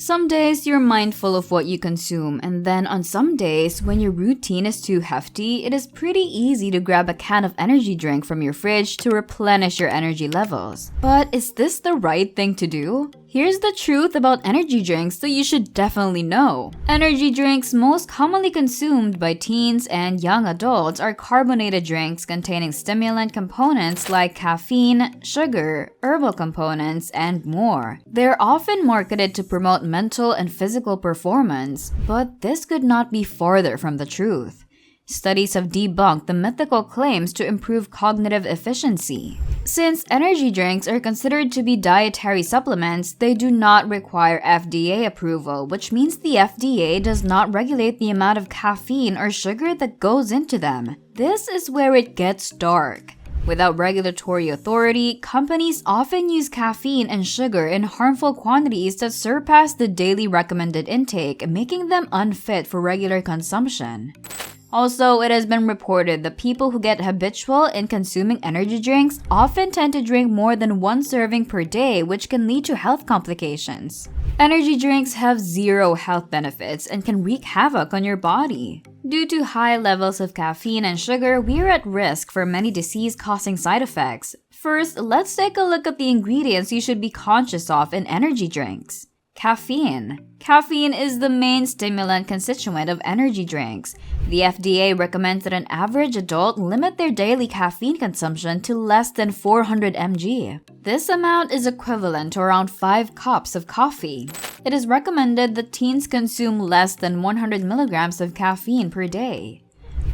Some days you're mindful of what you consume, and then on some days, when your routine is too hefty, it is pretty easy to grab a can of energy drink from your fridge to replenish your energy levels. But is this the right thing to do? Here's the truth about energy drinks that you should definitely know. Energy drinks most commonly consumed by teens and young adults are carbonated drinks containing stimulant components like caffeine, sugar, herbal components, and more. They're often marketed to promote mental and physical performance, but this could not be farther from the truth. Studies have debunked the mythical claims to improve cognitive efficiency. Since energy drinks are considered to be dietary supplements, they do not require FDA approval, which means the FDA does not regulate the amount of caffeine or sugar that goes into them. This is where it gets dark. Without regulatory authority, companies often use caffeine and sugar in harmful quantities that surpass the daily recommended intake, making them unfit for regular consumption. Also, it has been reported that people who get habitual in consuming energy drinks often tend to drink more than one serving per day, which can lead to health complications. Energy drinks have zero health benefits and can wreak havoc on your body. Due to high levels of caffeine and sugar, we are at risk for many disease-causing side effects. First, let's take a look at the ingredients you should be conscious of in energy drinks. Caffeine. Caffeine is the main stimulant constituent of energy drinks. The FDA recommends that an average adult limit their daily caffeine consumption to less than 400 mg. This amount is equivalent to around 5 cups of coffee. It is recommended that teens consume less than 100 milligrams of caffeine per day.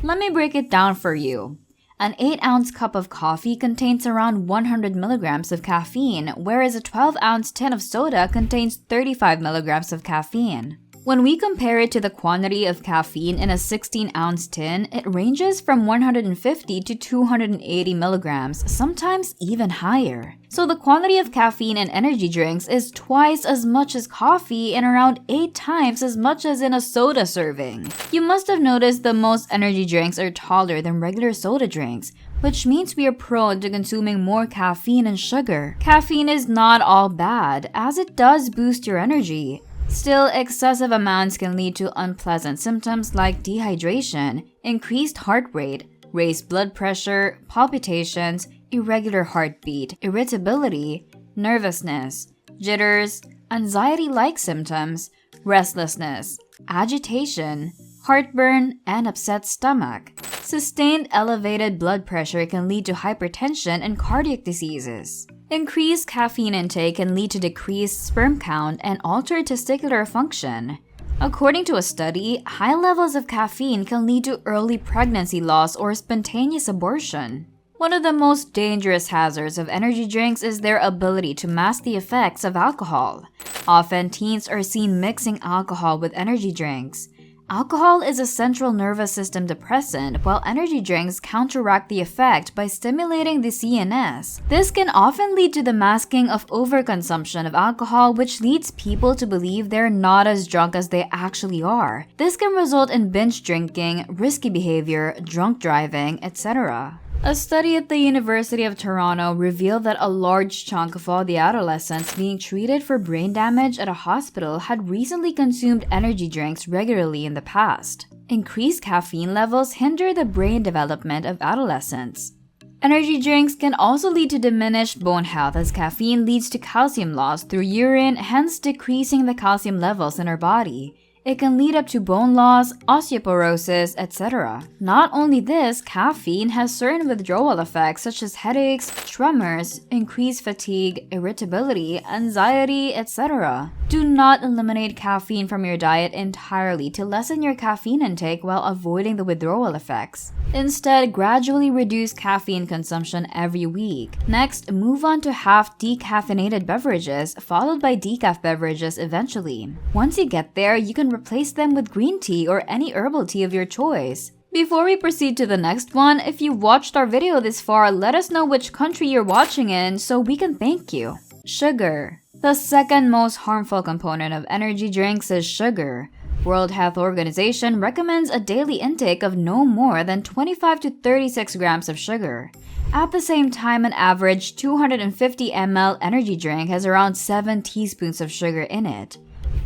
Let me break it down for you. An 8-ounce cup of coffee contains around 100 milligrams of caffeine, whereas a 12-ounce tin of soda contains 35 milligrams of caffeine. When we compare it to the quantity of caffeine in a 16-ounce tin, it ranges from 150 to 280 milligrams, sometimes even higher. So the quantity of caffeine in energy drinks is twice as much as coffee and around 8 times as much as in a soda serving. You must have noticed that most energy drinks are taller than regular soda drinks, which means we are prone to consuming more caffeine and sugar. Caffeine is not all bad, as it does boost your energy. Still, excessive amounts can lead to unpleasant symptoms like dehydration, increased heart rate, raised blood pressure, palpitations, irregular heartbeat, irritability, nervousness, jitters, anxiety-like symptoms, restlessness, agitation, heartburn, and upset stomach. Sustained elevated blood pressure can lead to hypertension and cardiac diseases. Increased caffeine intake can lead to decreased sperm count and altered testicular function. According to a study, high levels of caffeine can lead to early pregnancy loss or spontaneous abortion. One of the most dangerous hazards of energy drinks is their ability to mask the effects of alcohol. Often, teens are seen mixing alcohol with energy drinks. Alcohol is a central nervous system depressant, while energy drinks counteract the effect by stimulating the CNS. This can often lead to the masking of overconsumption of alcohol, which leads people to believe they're not as drunk as they actually are. This can result in binge drinking, risky behavior, drunk driving, etc. A study at the University of Toronto revealed that a large chunk of all the adolescents being treated for brain damage at a hospital had recently consumed energy drinks regularly in the past. Increased caffeine levels hinder the brain development of adolescents. Energy drinks can also lead to diminished bone health as caffeine leads to calcium loss through urine, hence decreasing the calcium levels in our body. It can lead up to bone loss, osteoporosis, etc. Not only this, caffeine has certain withdrawal effects such as headaches, tremors, increased fatigue, irritability, anxiety, etc. Do not eliminate caffeine from your diet entirely to lessen your caffeine intake while avoiding the withdrawal effects. Instead, gradually reduce caffeine consumption every week. Next, move on to half decaffeinated beverages, followed by decaf beverages eventually. Once you get there, you can replace them with green tea or any herbal tea of your choice. Before we proceed to the next one, if you watched our video this far, let us know which country you're watching in so we can thank you. Sugar. The second most harmful component of energy drinks is sugar. World Health Organization recommends a daily intake of no more than 25 to 36 grams of sugar. At the same time, an average 250 ml energy drink has around 7 teaspoons of sugar in it.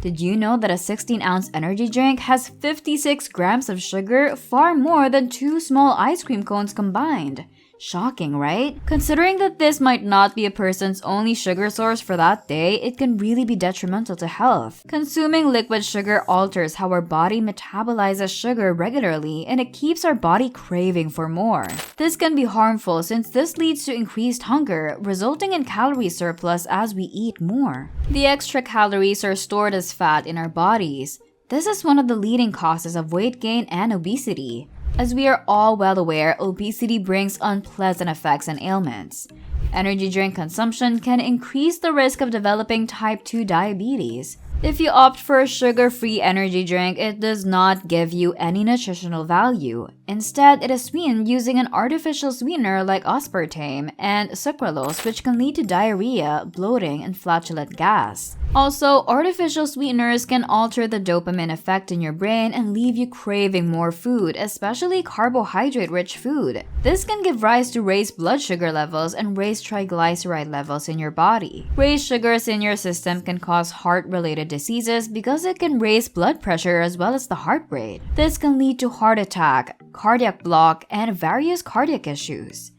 Did you know that a 16-ounce energy drink has 56 grams of sugar, far more than 2 small ice cream cones combined? Shocking, right? Considering that this might not be a person's only sugar source for that day, it can really be detrimental to health. Consuming liquid sugar alters how our body metabolizes sugar regularly, and it keeps our body craving for more. This can be harmful since this leads to increased hunger, resulting in calorie surplus as we eat more. The extra calories are stored as fat in our bodies. This is one of the leading causes of weight gain and obesity. As we are all well aware, obesity brings unpleasant effects and ailments. Energy drink consumption can increase the risk of developing type 2 diabetes. If you opt for a sugar-free energy drink, it does not give you any nutritional value. Instead, it is sweetened using an artificial sweetener like aspartame and sucralose, which can lead to diarrhea, bloating, and flatulent gas. Also, artificial sweeteners can alter the dopamine effect in your brain and leave you craving more food, especially carbohydrate-rich food. This can give rise to raised blood sugar levels and raised triglyceride levels in your body. Raised sugars in your system can cause heart-related diseases because it can raise blood pressure as well as the heart rate. This can lead to heart attack, cardiac block, and various cardiac issues.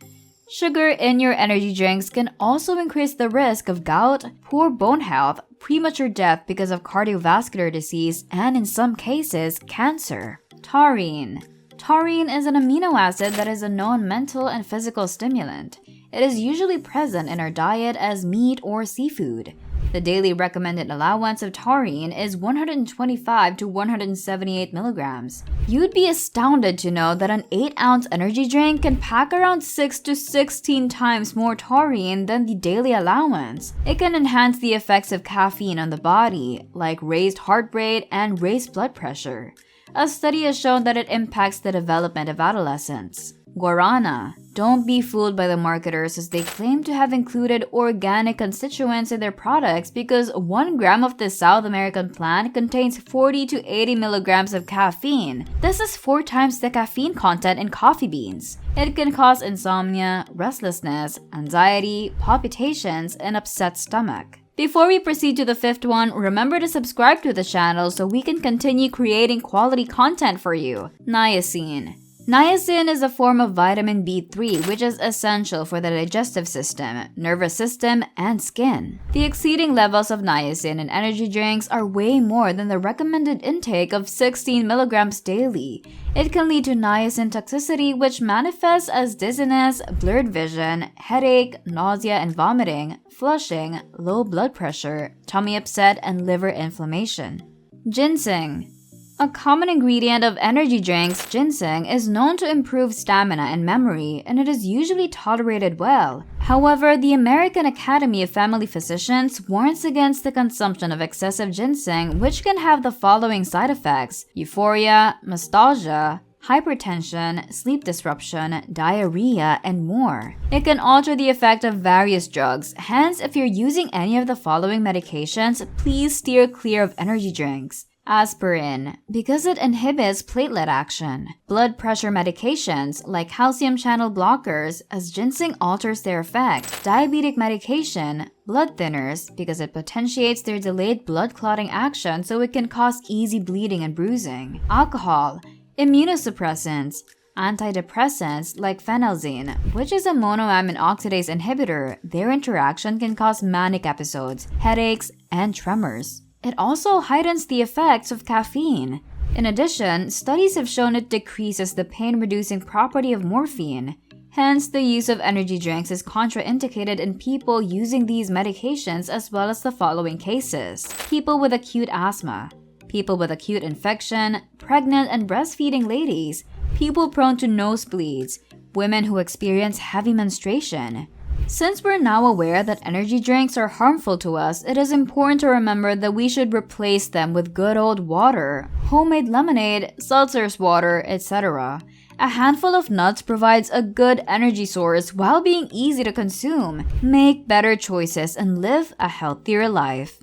Sugar in your energy drinks can also increase the risk of gout, poor bone health, premature death because of cardiovascular disease, and in some cases, cancer. Taurine. Taurine is an amino acid that is a known mental and physical stimulant. It is usually present in our diet as meat or seafood. The daily recommended allowance of taurine is 125 to 178 milligrams. You'd be astounded to know that an 8-ounce energy drink can pack around 6 to 16 times more taurine than the daily allowance. It can enhance the effects of caffeine on the body, like raised heart rate and raised blood pressure. A study has shown that it impacts the development of adolescents. Guarana. Don't be fooled by the marketers as they claim to have included organic constituents in their products because 1 gram of this South American plant contains 40 to 80 milligrams of caffeine. This is 4 times the caffeine content in coffee beans. It can cause insomnia, restlessness, anxiety, palpitations, and upset stomach. Before we proceed to the 5th one, remember to subscribe to the channel so we can continue creating quality content for you. Niacin. Niacin is a form of vitamin B3 which is essential for the digestive system, nervous system, and skin. The exceeding levels of niacin in energy drinks are way more than the recommended intake of 16 milligrams daily. It can lead to niacin toxicity which manifests as dizziness, blurred vision, headache, nausea and vomiting, flushing, low blood pressure, tummy upset, and liver inflammation. Ginseng. A common ingredient of energy drinks, ginseng, is known to improve stamina and memory, and it is usually tolerated well. However, the American Academy of Family Physicians warns against the consumption of excessive ginseng, which can have the following side effects: euphoria, nostalgia, hypertension, sleep disruption, diarrhea, and more. It can alter the effect of various drugs, hence if you're using any of the following medications, please steer clear of energy drinks. Aspirin, because it inhibits platelet action. Blood pressure medications, like calcium channel blockers, as ginseng alters their effect. Diabetic medication, blood thinners, because it potentiates their delayed blood clotting action so it can cause easy bleeding and bruising. Alcohol, immunosuppressants, antidepressants like phenelzine, which is a monoamine oxidase inhibitor. Their interaction can cause manic episodes, headaches, and tremors. It also heightens the effects of caffeine. In addition, studies have shown it decreases the pain-reducing property of morphine. Hence, the use of energy drinks is contraindicated in people using these medications as well as the following cases: people with acute asthma, people with acute infection, pregnant and breastfeeding ladies, people prone to nosebleeds, women who experience heavy menstruation. Since we're now aware that energy drinks are harmful to us, it is important to remember that we should replace them with good old water, homemade lemonade, seltzer's water, etc. A handful of nuts provides a good energy source while being easy to consume. Make better choices and live a healthier life.